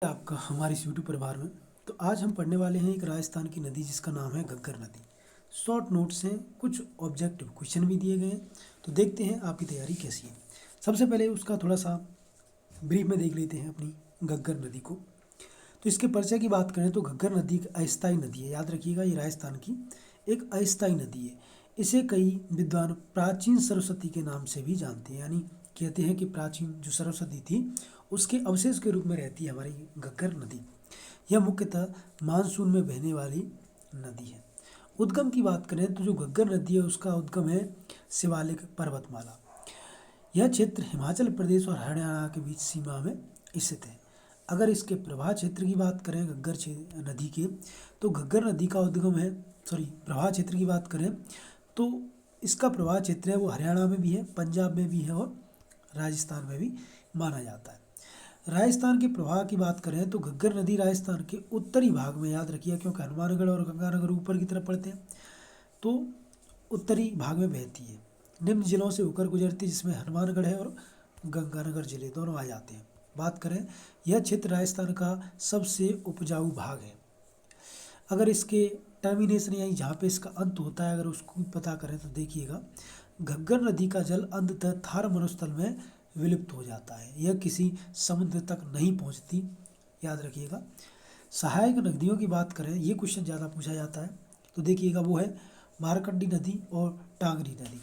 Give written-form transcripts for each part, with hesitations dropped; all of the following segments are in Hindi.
आपका हमारे इस यूट्यूब परिवार में। तो आज हम पढ़ने वाले हैं एक राजस्थान की नदी जिसका नाम है घग्गर नदी। शॉर्ट नोट्स हैं, कुछ ऑब्जेक्टिव क्वेश्चन भी दिए गए हैं। तो देखते हैं आपकी तैयारी कैसी है। सबसे पहले उसका थोड़ा सा ब्रीफ में देख लेते हैं अपनी घग्गर नदी को। तो इसके परिचय की बात करें तो घग्गर नदी एक अस्थायी नदी है। याद रखिएगा, ये राजस्थान की एक अस्थायी नदी है। इसे कई विद्वान प्राचीन सरस्वती के नाम से भी जानते हैं, यानी कहते हैं कि प्राचीन जो सरस्वती थी उसके अवशेष के रूप में रहती है हमारी घग्गर नदी। यह मुख्यतः मानसून में बहने वाली नदी है। उद्गम की बात करें तो जो घग्गर नदी है उसका उद्गम है शिवालिक पर्वतमाला। यह क्षेत्र हिमाचल प्रदेश और हरियाणा के बीच सीमा में स्थित है। अगर इसके प्रवाह क्षेत्र की बात करें घग्गर नदी के, तो घग्गर नदी का उद्गम है, प्रवाह क्षेत्र की बात करें तो इसका प्रवाह क्षेत्र है वो हरियाणा में भी है, पंजाब में भी है और राजस्थान में भी माना जाता है। राजस्थान के प्रवाह की बात करें तो घग्गर नदी राजस्थान के उत्तरी भाग में, याद रखिए क्योंकि हनुमानगढ़ और गंगानगर ऊपर की तरफ पड़ते हैं, तो उत्तरी भाग में बहती है। निम्न जिलों से होकर गुजरती है जिसमें हनुमानगढ़ है और गंगानगर जिले दोनों आ जाते हैं। बात करें, यह क्षेत्र राजस्थान का सबसे उपजाऊ भाग है। अगर इसके टर्मिनेशन यानी जहाँ पे इसका अंत होता है अगर उसको पता करें तो देखिएगा, घग्गर नदी का जल अंततः थार मरुस्थल में विलुप्त हो जाता है। यह किसी समुद्र तक नहीं पहुँचती, याद रखिएगा। सहायक नदियों की बात करें, ये क्वेश्चन ज़्यादा पूछा जाता है, तो देखिएगा वो है मारकंडी नदी और टांगरी नदी,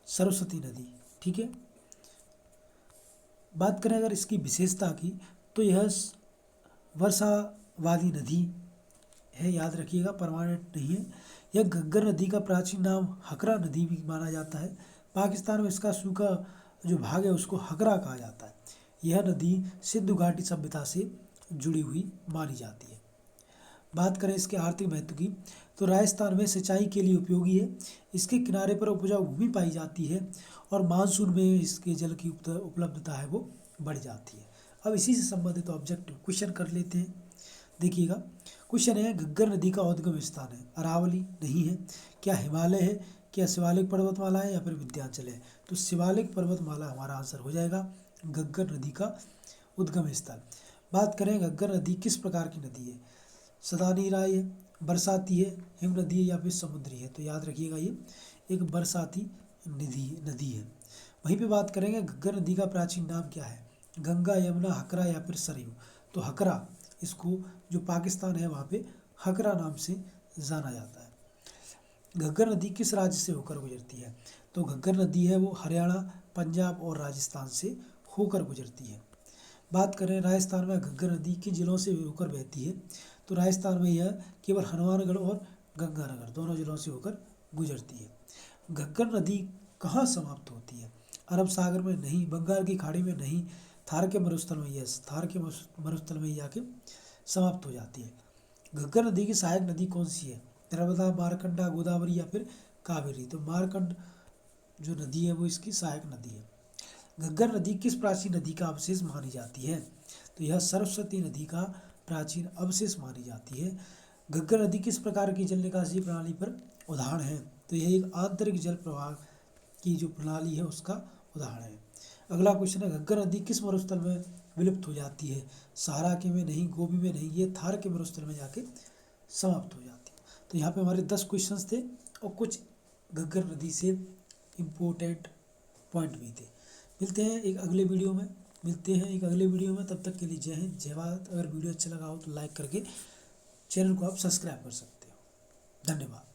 सरस्वती नदी। ठीक है। बात करें अगर इसकी विशेषता की तो यह वर्षावादी नदी है, याद रखिएगा, परमानेंट नहीं है। यह घग्गर नदी का प्राचीन नाम हकरा नदी भी माना जाता है। पाकिस्तान में इसका सूखा जो भाग है उसको हकरा कहा जाता है। यह नदी सिंधु घाटी सभ्यता से जुड़ी हुई मानी जाती है। बात करें इसके आर्थिक महत्व की तो राजस्थान में सिंचाई के लिए उपयोगी है। इसके किनारे पर उपजाऊ भूमि पाई जाती है और मानसून में इसके जल की उपलब्धता है वो बढ़ जाती है। अब इसी से संबंधित ऑब्जेक्टिव क्वेश्चन कर लेते हैं। देखिएगा, क्वेश्चन है घग्गर नदी का उद्गम स्थान है अरावली नहीं है, क्या हिमालय है, क्या शिवालिक पर्वतमाला है या फिर विंध्याचल है। तो शिवालिक पर्वतमाला हमारा आंसर हो जाएगा घग्गर नदी का उद्गम स्थल। बात करें घग्गर नदी किस प्रकार की नदी है, सदानी राय है, बरसाती है, हिम नदी है या फिर समुद्री है। तो याद रखिएगा ये एक बरसाती नदी है। वहीं पे बात करेंगे घग्गर नदी का प्राचीन नाम क्या है, गंगा, यमुना, हकरा या फिर सरयू। तो हकरा, इसको जो पाकिस्तान है वहाँ पे हकरा नाम से जाना जाता है। घग्गर नदी किस राज्य से होकर गुजरती है, तो घग्गर नदी है वो हरियाणा, पंजाब और राजस्थान से होकर गुजरती है। बात करें राजस्थान में घग्गर नदी किन जिलों से होकर बहती है, तो राजस्थान में यह केवल हनुमानगढ़ और गंगानगर दोनों जिलों से होकर गुजरती है। घग्गर नदी कहाँ समाप्त होती है, अरब सागर में नहीं, बंगाल की खाड़ी में नहीं, थार के मरुस्थल में, यस थार के मरुस्थल में जाके समाप्त हो जाती है। घग्गर नदी की सहायक नदी कौन सी है, नर्मदा, मारकंडा, गोदावरी या फिर कावेरी। तो मारकंड जो नदी है वो इसकी सहायक नदी है। घग्गर नदी किस प्राचीन नदी का अवशेष मानी जाती है, तो यह सरस्वती नदी का प्राचीन अवशेष मानी जाती है। घग्गर नदी किस प्रकार की जल निकासी प्रणाली पर उदाहरण है, तो यह एक आंतरिक जल प्रवाह की जो प्रणाली है उसका उदाहरण है। अगला क्वेश्चन है घग्गर नदी किस मरुस्थल में विलुप्त हो जाती है, सहारा के में नहीं, गोबी में नहीं, ये थार के मरुस्थल में जाके समाप्त हो जाती है। तो यहाँ पे हमारे 10 क्वेश्चंस थे और कुछ घग्गर नदी से इम्पोर्टेंट पॉइंट भी थे। मिलते हैं एक अगले वीडियो में, तब तक के लिए जय हिंद, जय भारत। अगर वीडियो अच्छा लगा हो तो लाइक करके चैनल को आप सब्सक्राइब कर सकते हो। धन्यवाद।